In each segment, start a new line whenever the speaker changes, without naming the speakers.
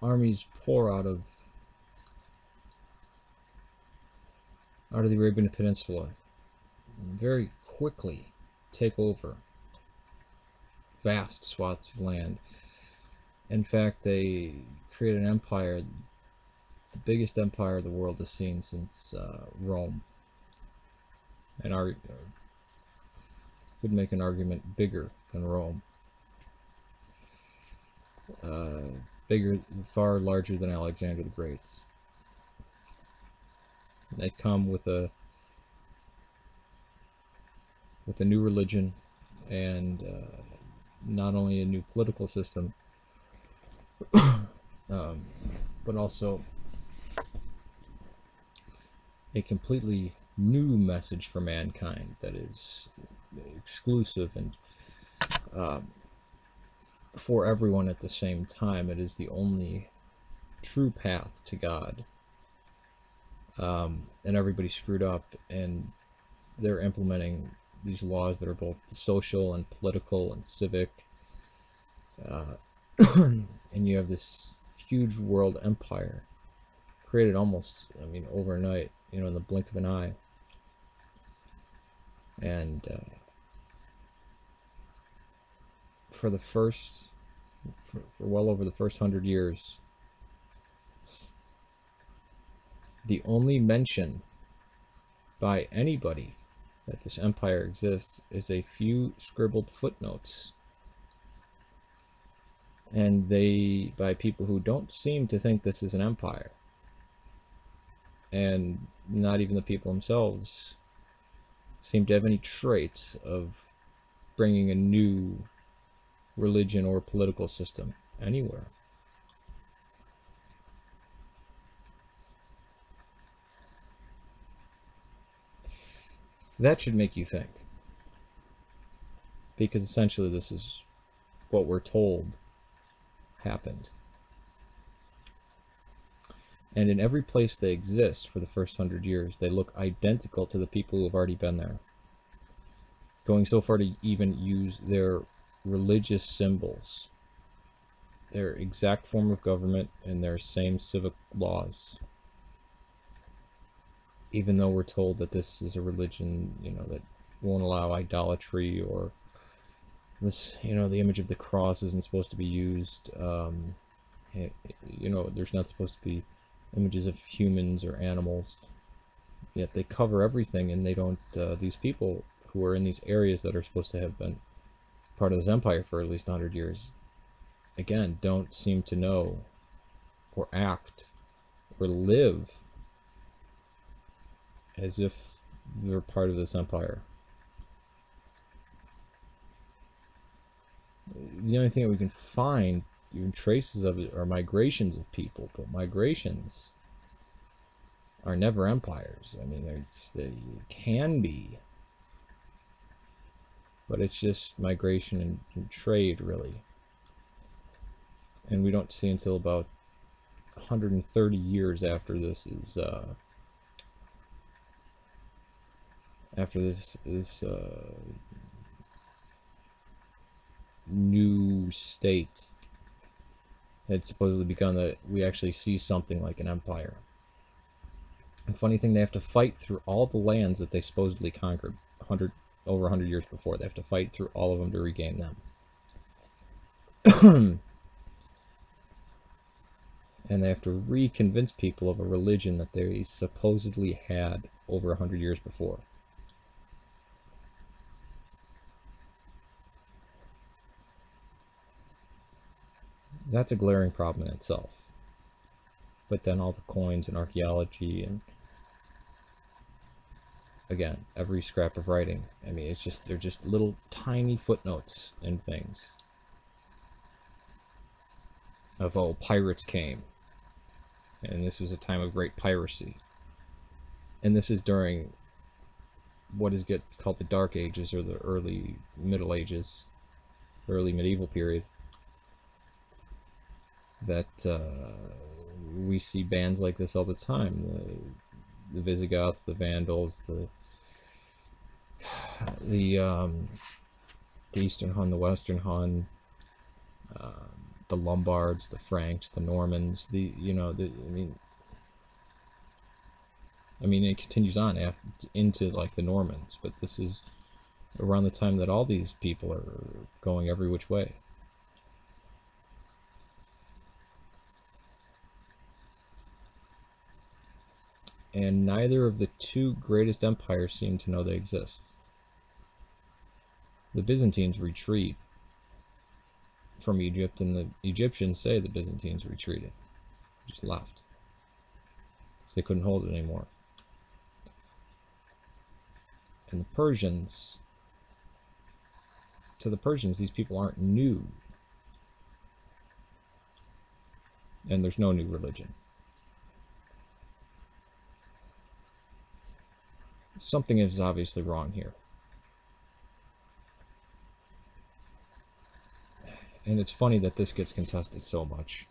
armies pour out of the Arabian Peninsula and very quickly take over vast swaths of land. In fact, they create an empire, the biggest empire the world has seen since Rome. And would make an argument bigger than Rome. Bigger, far larger than Alexander the Great's. They come with a new religion and not only a new political system, but also a completely new message for mankind that is exclusive and for everyone at the same time. It is the only true path to God. And everybody screwed up, and they're implementing these laws that are both social and political and civic. And you have this huge world empire created almost, I mean, overnight, you know, in the blink of an eye. And for well over the first 100 years, the only mention by anybody that this empire exists is a few scribbled footnotes, and they by people who don't seem to think this is an empire, and not even the people themselves seem to have any traits of bringing a new religion or political system anywhere. That should make you think, because essentially this is what we're told happened. And in every place they exist for the first 100 years, they look identical to the people who have already been there. Going so far to even use their religious symbols, their exact form of government, and their same civic laws. Even though we're told that this is a religion, you know, that won't allow idolatry, or this, you know, the image of the cross isn't supposed to be used. You know, there's not supposed to be images of humans or animals. Yet they cover everything, and they don't, these people who are in these areas that are supposed to have been part of this empire for at least 100 years, again, don't seem to know or act or live as if they're part of this empire. The only thing that we can find, even traces of it, are migrations of people, but migrations are never empires. I mean, they can be, but it's just migration and trade, really. And we don't see until about 130 years after this is after this new state had supposedly begun, that we actually see something like an empire. And funny thing, they have to fight through all the lands that they supposedly conquered over 100 years before. They have to fight through all of them to regain them. And they have to reconvince people of a religion that they supposedly had over 100 years before. That's a glaring problem in itself. But then all the coins and archaeology, and again, every scrap of writing. I mean, it's just, they're just little tiny footnotes and things of, oh, pirates came, and this was a time of great piracy. And this is during what is called the Dark Ages, or the early Middle Ages, early medieval period. That we see bands like this all the time. The Visigoths, the Vandals, the the Eastern Hun, the Western Hun, the Lombards, the Franks, the Normans, I mean, it continues on into like the Normans, but this is around the time that all these people are going every which way. And neither of the two greatest empires seem to know they exist. The Byzantines retreat from Egypt, and the Egyptians say the Byzantines retreated, just left, because they couldn't hold it anymore. And the Persians, to the Persians, these people aren't new, and there's no new religion. Something is obviously wrong here. And it's funny that this gets contested so much.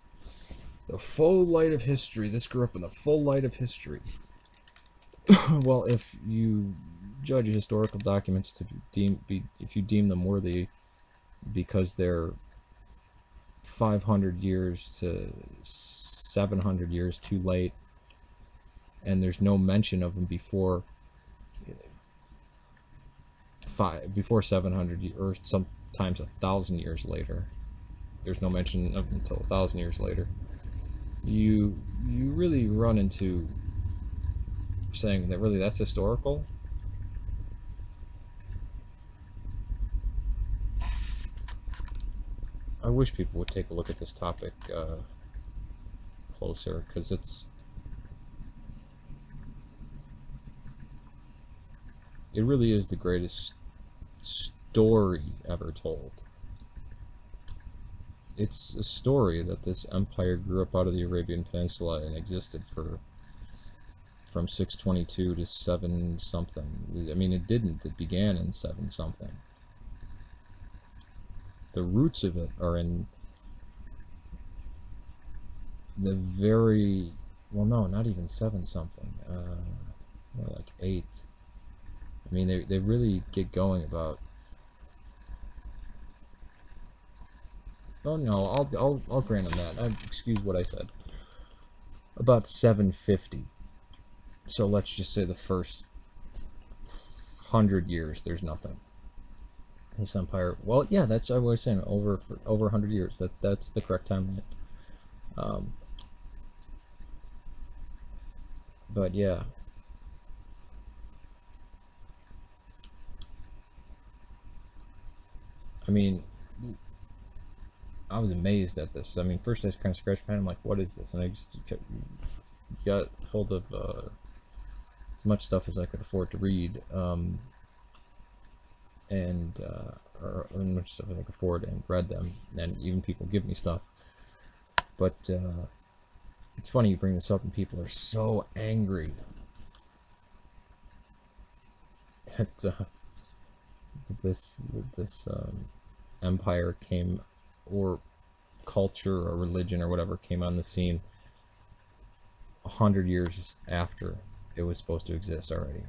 The full light of history. This grew up in the full light of history. Well, if you judge historical documents to if you deem them worthy because they're 500 years to 700 years too late, and there's no mention of them before 700, or sometimes 1,000 years later. There's no mention of them until 1,000 years later. You really run into saying that really that's historical. I wish people would take a look at this topic closer, because it really is the greatest story ever told. It's a story that this empire grew up out of the Arabian Peninsula and existed from 622 to 7 something. I mean, it didn't. It began in 7 something. The roots of it are in the very, well, no, not even 7 something. More like 8. I mean, they really get going about. Oh no, I'll grant them that. Excuse what I said. About 750. So let's just say the first 100 years, there's nothing. This empire. Well, yeah, that's what I was saying. Over 100 years. That's the correct timeline. But yeah. I mean, I was amazed at this. I mean, first I kind of scratched my head. I'm like, what is this? And I just got hold of as much stuff as I could afford to read, or as much stuff as I could afford, and read them. And even people give me stuff. But it's funny you bring this up, and people are so angry that this empire came, or culture or religion or whatever, came on the scene 100 years after it was supposed to exist already.